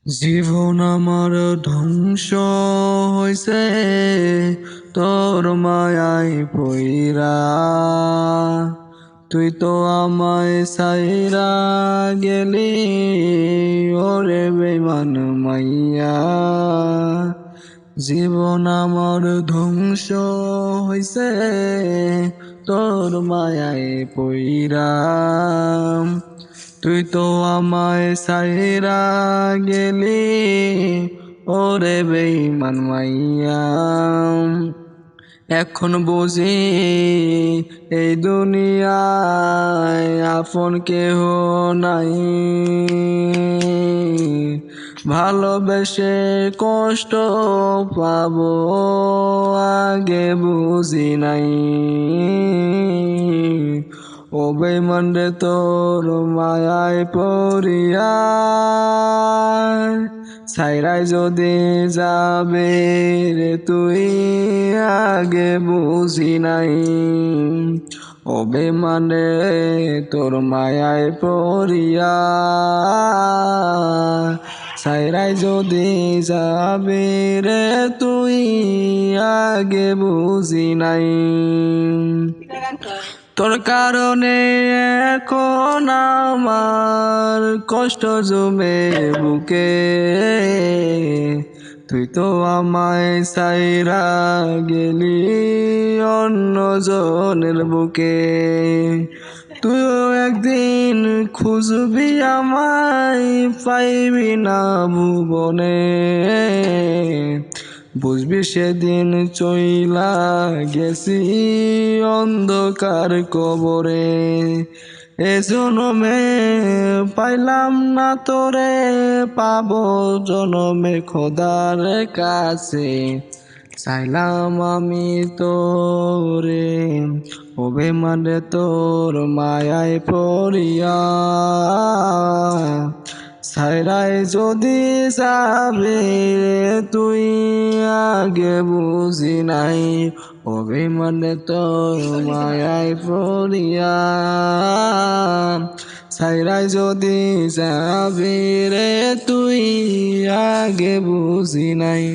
জীবন আমার ধ্বংস হইছে তোর মায়ায় পইরা। তুই তো আমায় সাইরা গেলি ওরে বেমান মাইয়া। জীবন আমার ধ্বংস হইছে তোর মায়ায় পইরা। তুই তো আমায় সাইরা গেলি ওরে বেঈমান মাইয়া। এখন বুঝি এই দুনিয়ায় আপন কেহ নাই, ভালোবেসে কষ্ট পাবো আগে বুঝি নাই। ও বেঈমান রে তোর মায়ায় পড়িয়া ছাইরাই যদি যাবে রে তুই আগে বুঝি নাই। ও বেঈমান রে তোর মায়ায় পড়িয়া ছাইরাই যদি যাবে রে তুই আগে বুঝি নাই। তোর কারণে এখন আমার কষ্ট জমে বুকে, তুই তো আমায় সাইরা গেলি অন্য জনের বুকে। তুইও একদিন খুঁজবি আমায় পাইবি না ভুবনে, বুঝবি সেদিন চইলা গেছি অন্ধকার কবরে। এ জনমে পাইলাম না তোরে, পাবো জনমে খোদার কাছে চাইলাম আমি তোরে। ও বেঈমান রে তোর মায়ায় পড়িয়া ছাইরাই যদি যাবে তুই আগে বুঝি নাই। ও বেঈমান রে তোর মায়ায় পড়িয়া ছাইরাই যদি যাবে রে তুই আগে বুঝি নাই।